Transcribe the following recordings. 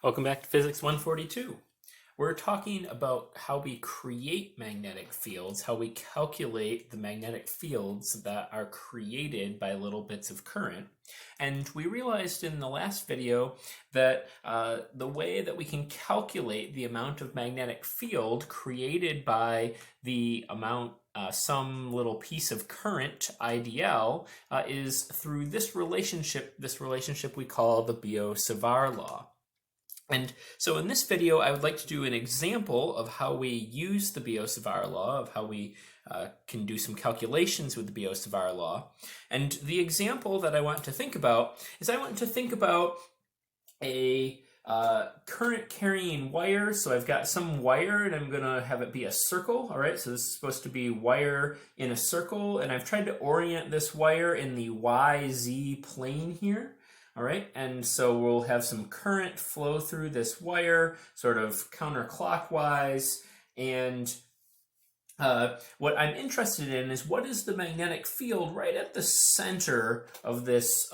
Welcome back to Physics 142. We're talking about how we create magnetic fields, how we calculate the magnetic fields that are created by little bits of current. And we realized in the last video that the way that we can calculate the amount of magnetic field created by the amount some little piece of current, IDL, is through this relationship we call the Biot-Savart law. And so in this video, I would like to do an example of how we use the Biot-Savart law, of how we can do some calculations with the Biot-Savart law. And the example that I want to think about is I want to think about a current carrying wire. So I've got some wire and I'm going to have it be a circle. All right, so this is supposed to be wire in a circle. And I've tried to orient this wire in the YZ plane here. All right, and so we'll have some current flow through this wire, sort of counterclockwise, and what I'm interested in is what is the magnetic field right at the center of this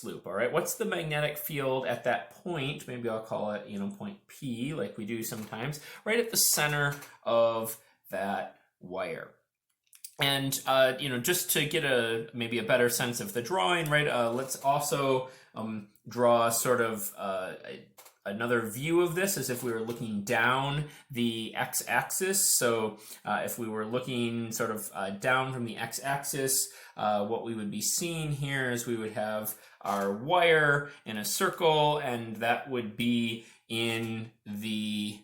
loop. All right, what's the magnetic field at that point? Maybe I'll call it, point P, like we do sometimes, right at the center of that wire. And just to get maybe a better sense of the drawing, right? Let's also draw sort of another view of this as if we were looking down the x-axis. So if we were looking sort of down from the x-axis, what we would be seeing here is we would have our wire in a circle, and that would be in the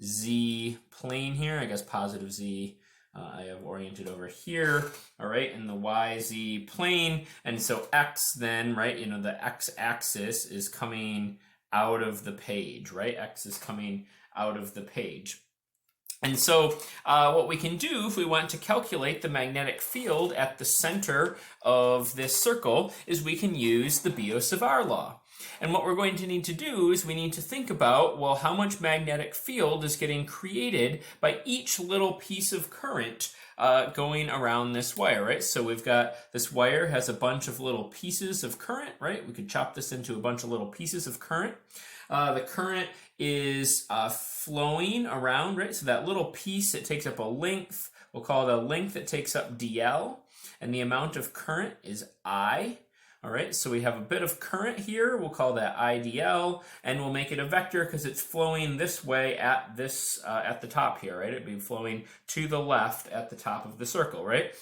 Z plane here, I guess positive Z. I have oriented over here, all right, in the YZ plane. And so X then, right, the X-axis is coming out of the page, right? X is coming out of the page. And so what we can do if we want to calculate the magnetic field at the center of this circle is we can use the Biot-Savart law. And what we're going to need to do is we need to think about, well, how much magnetic field is getting created by each little piece of current going around this wire, right? So we've got this wire has a bunch of little pieces of current, right? We could chop this into a bunch of little pieces of current. The current is flowing around, right? So that little piece, it takes up a length. We'll call it a length that takes up DL. And the amount of current is I. All right, so we have a bit of current here. We'll call that IDL, and we'll make it a vector because it's flowing this way at this at the top here, right? It'd be flowing to the left at the top of the circle, right?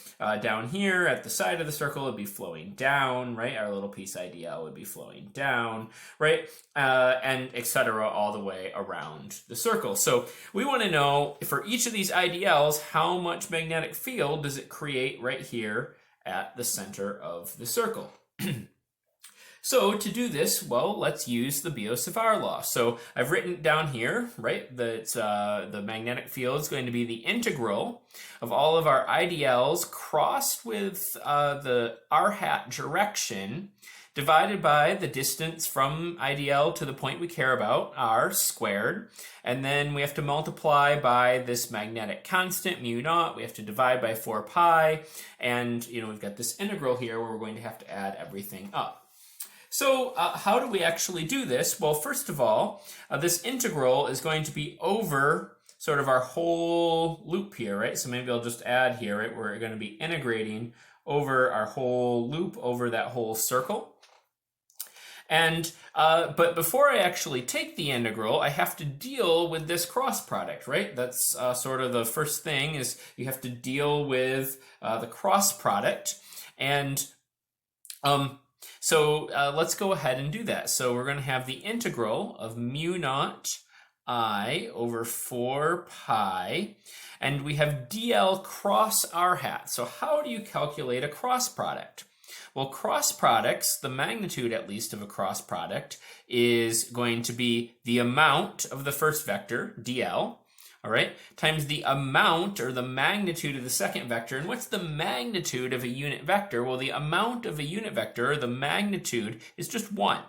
Down here at the side of the circle, it'd be flowing down, right? Our little piece IDL would be flowing down, right? And etc. all the way around the circle. So we want to know for each of these IDLs, how much magnetic field does it create right here at the center of the circle? So to do this, well, let's use the Biot-Savart law. So I've written down here, right, that the magnetic field is going to be the integral of all of our IDLs crossed with the r hat direction divided by the distance from IDL to the point we care about, r squared. And then we have to multiply by this magnetic constant, mu naught. We have to divide by 4 pi. And, we've got this integral here where we're going to have to add everything up. So how do we actually do this? Well, first of all, this integral is going to be over sort of our whole loop here, right? So maybe I'll just add here, right? We're going to be integrating over our whole loop, over that whole circle. And but before I actually take the integral, I have to deal with this cross product, right? That's sort of the first thing is you have to deal with the cross product. And so let's go ahead and do that. So we're going to have the integral of mu naught I over 4 pi, and we have dl cross r hat. So how do you calculate a cross product? Well, cross products, the magnitude at least of a cross product, is going to be the amount of the first vector, dl, all right, times the amount or the magnitude of the second vector. And what's the magnitude of a unit vector? Well, the amount of a unit vector, the magnitude, is just 1.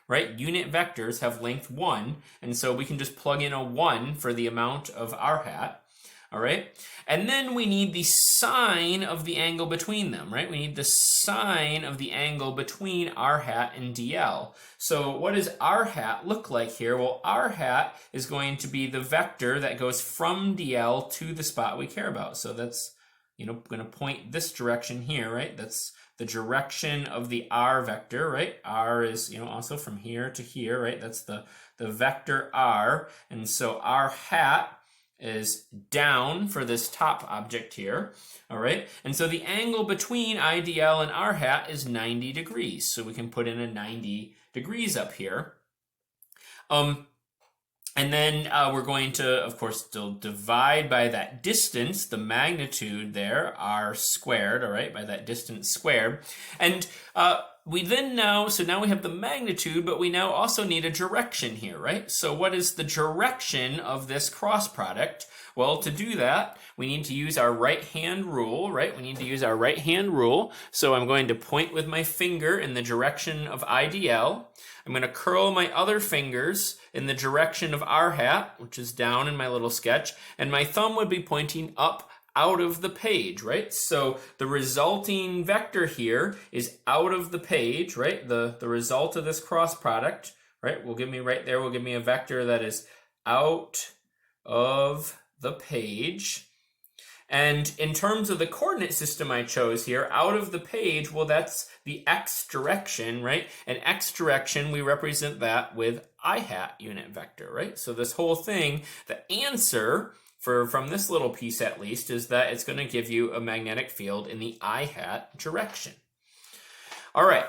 Right? Unit vectors have length 1, and so we can just plug in a 1 for the amount of r hat. All right. And then we need the sine of the angle between them, right? We need the sine of the angle between r hat and dl. So what does r hat look like here? Well, r hat is going to be the vector that goes from dl to the spot we care about. So that's, going to point this direction here, right? That's the direction of the r vector, right? R is, also from here to here, right? That's the vector r. And so r hat is down for this top object here, all right? And so the angle between IDL and r hat is 90 degrees. So we can put in a 90 degrees up here. And then we're going to, of course, still divide by that distance, the magnitude there, r squared, all right, by that distance squared. And we then so now we have the magnitude, but we now also need a direction here, right? So what is the direction of this cross product? Well, to do that, we need to use our right-hand rule, right? We need to use our right-hand rule. So I'm going to point with my finger in the direction of IDL. I'm going to curl my other fingers in the direction of r hat, which is down in my little sketch, and my thumb would be pointing up out of the page, right? So the resulting vector here is out of the page, right? The result of this cross product, right, will give me right there, will give me a vector that is out of the page. And in terms of the coordinate system I chose here, out of the page, well, that's the x direction, right? And x direction, we represent that with I hat unit vector, right? So this whole thing, the answer from this little piece at least, is that it's going to give you a magnetic field in the I hat direction. All right.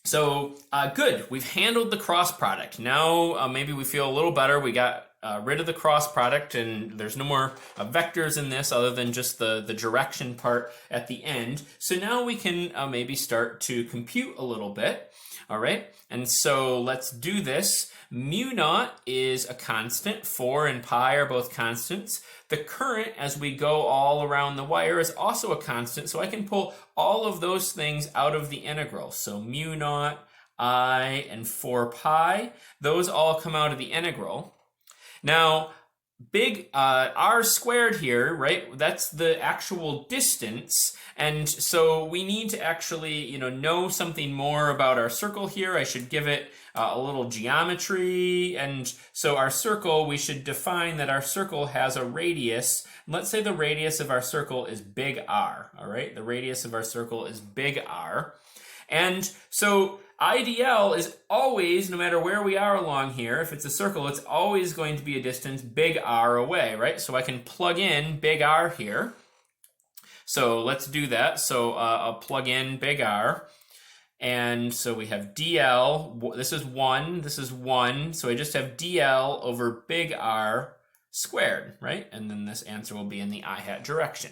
So good, we've handled the cross product. Now maybe we feel a little better. We got rid of the cross product and there's no more vectors in this other than just the direction part at the end. So now we can maybe start to compute a little bit. All right, and so let's do this. Mu naught is a constant, 4 and pi are both constants. The current as we go all around the wire is also a constant, so I can pull all of those things out of the integral. So mu naught, I, and 4 pi, those all come out of the integral. Now, big r squared here, right, that's the actual distance, and so we need to actually, know something more about our circle here. I should give it a little geometry, and so our circle, we should define that our circle has a radius. Let's say the radius of our circle is big R, all right? The radius of our circle is big R, and so IDL is always, no matter where we are along here, if it's a circle, it's always going to be a distance big R away, right? So I can plug in big R here. So let's do that. So I'll plug in big R. And so we have DL, this is 1, this is 1. So I just have DL over big R squared, right? And then this answer will be in the I hat direction.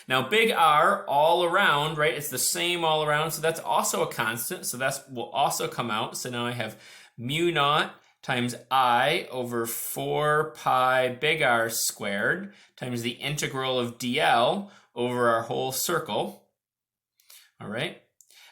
Now, big R all around, right? It's the same all around, so that's also a constant, so that will also come out. So now I have mu naught times I over 4 pi big R squared times the integral of DL over our whole circle. All right.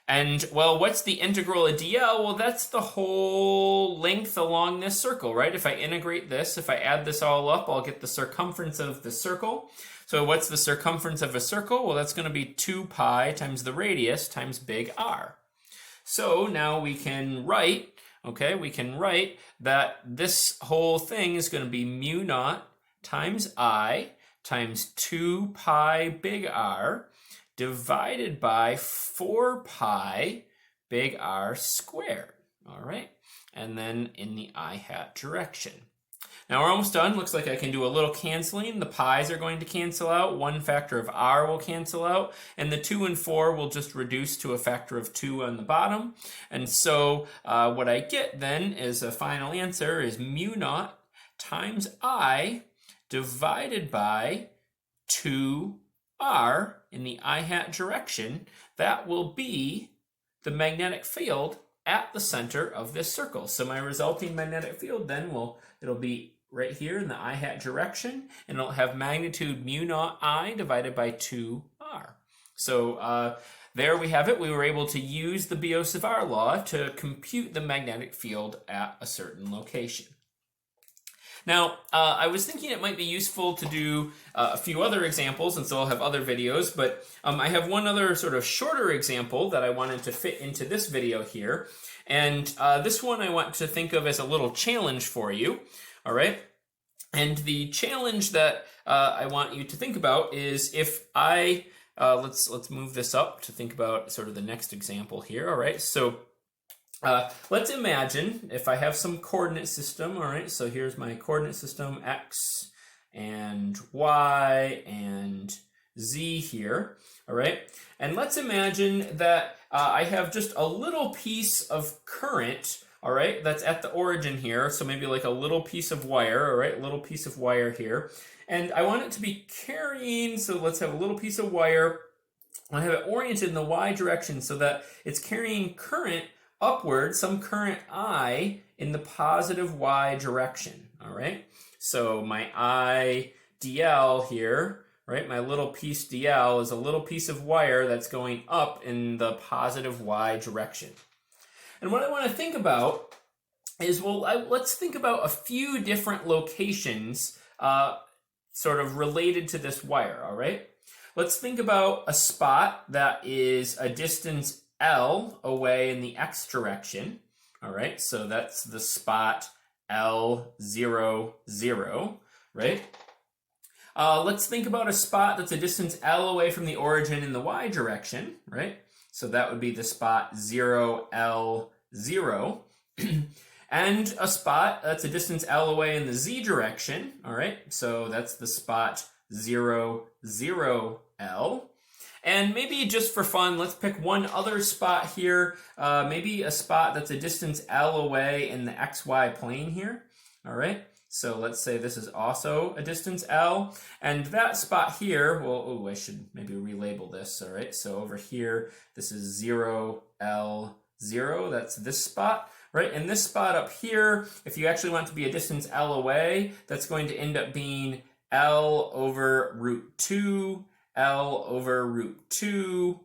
And, well, what's the integral of DL? Well, that's the whole length along this circle, right? If I integrate this, if I add this all up, I'll get the circumference of the circle. So what's the circumference of a circle? Well, that's going to be 2 pi times the radius times big R. So now we can write, okay, we can write that this whole thing is going to be mu naught times I times 2 pi big R divided by 4 pi big R squared, all right? And then in the I hat direction. Now we're almost done. Looks like I can do a little canceling. The pi's are going to cancel out. One factor of R will cancel out. And the 2 and 4 will just reduce to a factor of 2 on the bottom. And so what I get then is a final answer is mu naught times I divided by 2R in the I hat direction. That will be the magnetic field at the center of this circle. So my resulting magnetic field then it'll be right here in the I hat direction, and it'll have magnitude mu naught I divided by 2R. So there we have it. We were able to use the Biot-Savart law to compute the magnetic field at a certain location. Now, I was thinking it might be useful to do a few other examples, and so I'll have other videos, but I have one other sort of shorter example that I wanted to fit into this video here, and this one I want to think of as a little challenge for you, all right? And the challenge that I want you to think about is if I, let's move this up to think about sort of the next example here, all right? So let's imagine if I have some coordinate system, all right? So here's my coordinate system, X and Y and Z here, all right? And let's imagine that I have just a little piece of current, all right, that's at the origin here. So maybe like a little piece of wire, all right, little piece of wire here. And I want it to be carrying, so let's have a little piece of wire. I have it oriented in the Y direction so that it's carrying current upward, some current I in the positive Y direction, all right? So my I dl here, right, my little piece dl is a little piece of wire that's going up in the positive Y direction. And what I want to think about is, well, let's think about a few different locations sort of related to this wire, all right? Let's think about a spot that is a distance L away in the X direction, all right? So that's the spot L0, 0, right? Let's think about a spot that's a distance L away from the origin in the Y direction, right? So that would be the spot 0, L, 0. And a spot that's a distance L away in the Z direction, all right? So that's the spot 0, 0, L. And maybe just for fun, let's pick one other spot here, maybe a spot that's a distance L away in the XY plane here, all right? So let's say this is also a distance L, and that spot here, well, oh, I should maybe relabel this, all right? So over here, this is 0, L, 0, that's this spot, right? And this spot up here, if you actually want to be a distance L away, that's going to end up being L over root 2, L over root 2,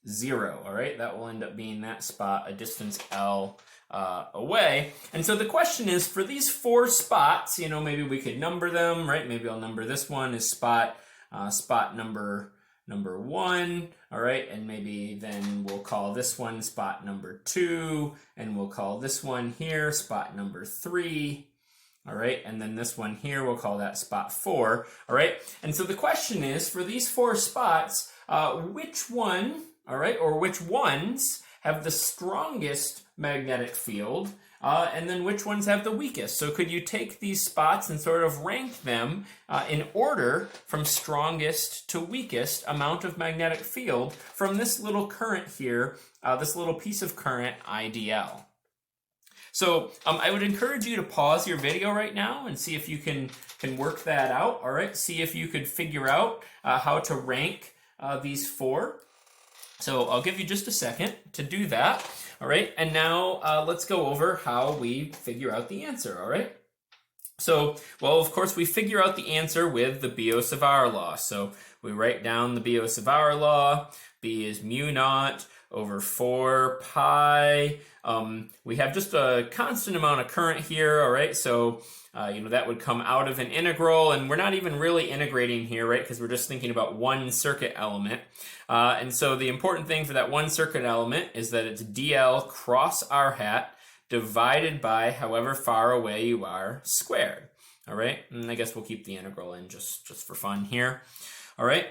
0, all right? That will end up being that spot, a distance L away. And so the question is, for these 4 spots, you know, maybe we could number them, right? Maybe I'll number this one as spot number 1, all right? And maybe then we'll call this one spot number 2, and we'll call this one here spot number 3, all right? And then this one here, we'll call that spot 4, all right? And so the question is, for these 4 spots, which one, all right, or which ones have the strongest magnetic field, and then which ones have the weakest? So could you take these spots and sort of rank them in order from strongest to weakest amount of magnetic field from this little current here, this little piece of current IDL? So I would encourage you to pause your video right now and see if you can work that out, all right? See if you could figure out how to rank these 4. So I'll give you just a second to do that, all right? And now let's go over how we figure out the answer, all right? So, well, of course, we figure out the answer with the Biot-Savart Law. So we write down the Biot-Savart Law. B is mu naught over 4 pi. We have just a constant amount of current here, all right? So, you know, that would come out of an integral, and we're not even really integrating here, right? Because we're just thinking about one circuit element. And so the important thing for that one circuit element is that it's dl cross r hat divided by however far away you are squared, all right? And I guess we'll keep the integral in just for fun here, all right?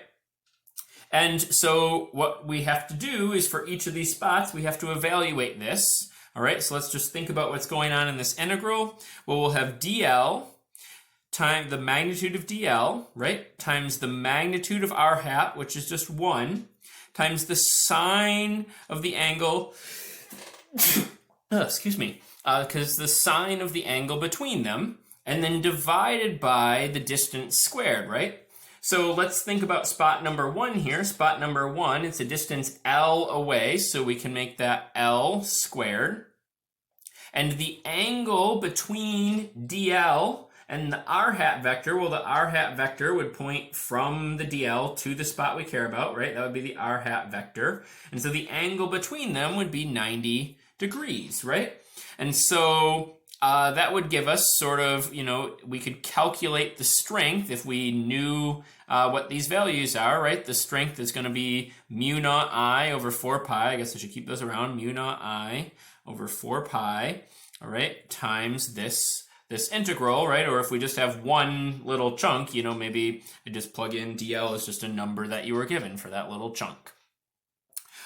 And so what we have to do is for each of these spots, we have to evaluate this. All right, so let's just think about what's going on in this integral. Well, we'll have dl times the magnitude of dl, right, times the magnitude of r hat, which is just 1, times the sine of the angle, excuse me, because the sine of the angle between them, and then divided by the distance squared, right? So let's think about spot number 1 here. Spot number 1, it's a distance L away, so we can make that L squared. And the angle between dl and the r hat vector, well, the r hat vector would point from the dl to the spot we care about, right? That would be the r hat vector. And so the angle between them would be 90 degrees, right? And so that would give us sort of, we could calculate the strength if we knew what these values are, right? The strength is going to be mu naught I over 4 pi. I guess I should keep those around. Mu naught I over 4 pi, all right, times this integral, right? Or if we just have one little chunk, maybe I just plug in dl as just a number that you were given for that little chunk.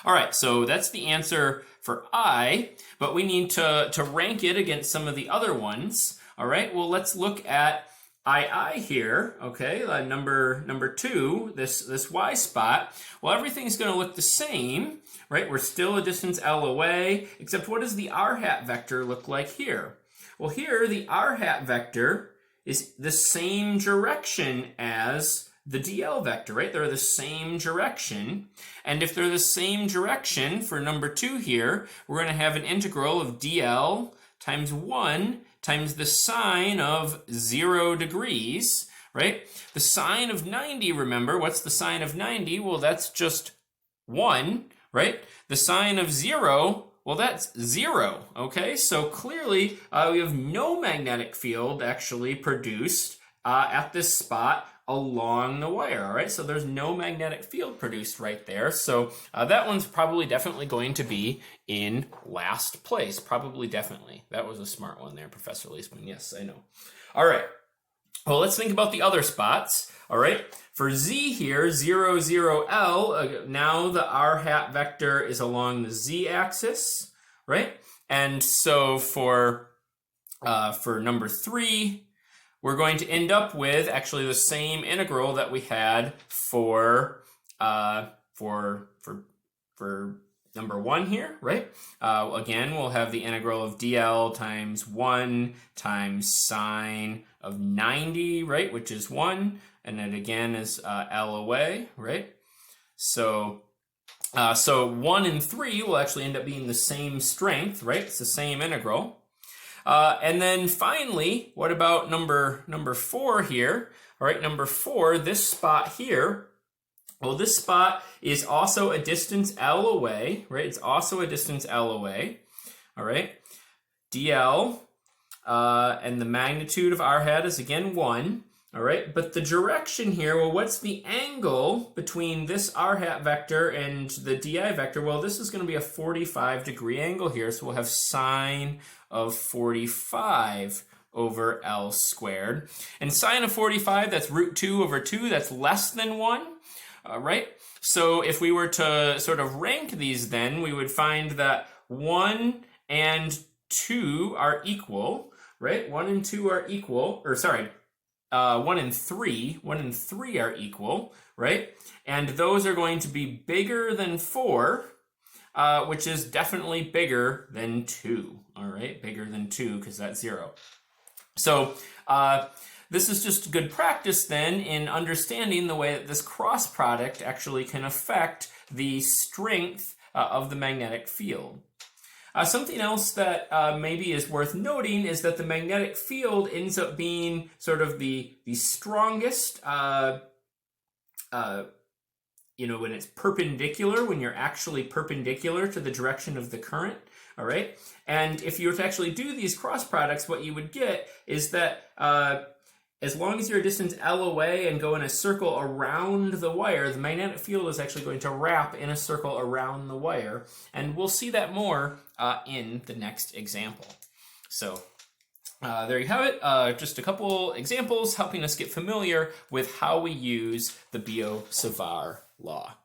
All right, so that's the answer for I, but we need to rank it against some of the other ones. All right, well, let's look at II here, okay, number 2, this Y spot. Well, everything's going to look the same, right? We're still a distance L away, except what does the R hat vector look like here? Well, here, the R hat vector is the same direction as the dl vector, right? They're the same direction. And if they're the same direction for number 2 here, we're going to have an integral of dl times 1 times the sine of 0 degrees, right? The sine of 90, remember, what's the sine of 90? Well, that's just 1, right? The sine of 0, well, that's 0, okay? So clearly, we have no magnetic field actually produced at this spot along the wire, all right? So there's no magnetic field produced right there. So that one's probably definitely going to be in last place. Probably definitely. That was a smart one there, Professor Leisman. Yes, I know. All right. Well, let's think about the other spots. All right. For Z here, 0, 0, L, now the R hat vector is along the Z axis, right? And so for number 3, we're going to end up with actually the same integral that we had for number 1 here, right? Again, we'll have the integral of dl times 1 times sine of 90, right? Which is 1, and it again is L away, right? So 1 and 3 will actually end up being the same strength, right? It's the same integral. And then finally, what about number 4 here? All right, number 4, this spot here. Well, this spot is also a distance L away, right? It's also a distance L away. All right, dl, and the magnitude of R hat is again 1. All right, but the direction here, well, what's the angle between this R hat vector and the di vector? Well, this is going to be a 45-degree angle here, so we'll have sine of 45 over L squared. And sine of 45, that's root 2 over 2, that's less than 1, right? So if we were to sort of rank these then, we would find that 1 and 2 are equal, right? 1 and 2 are equal, or sorry, 1 and 3 are equal, right? And those are going to be bigger than 4, which is definitely bigger than 2, all right? Bigger than 2, because that's 0. So this is just good practice then in understanding the way that this cross product actually can affect the strength of the magnetic field. Something else that maybe is worth noting is that the magnetic field ends up being sort of the strongest, when it's perpendicular, when you're actually perpendicular to the direction of the current, all right? And if you were to actually do these cross products, what you would get is that as long as you're a distance L away and go in a circle around the wire, the magnetic field is actually going to wrap in a circle around the wire. And we'll see that more in the next example. So there you have it. Just a couple examples helping us get familiar with how we use the Biot-Savart law.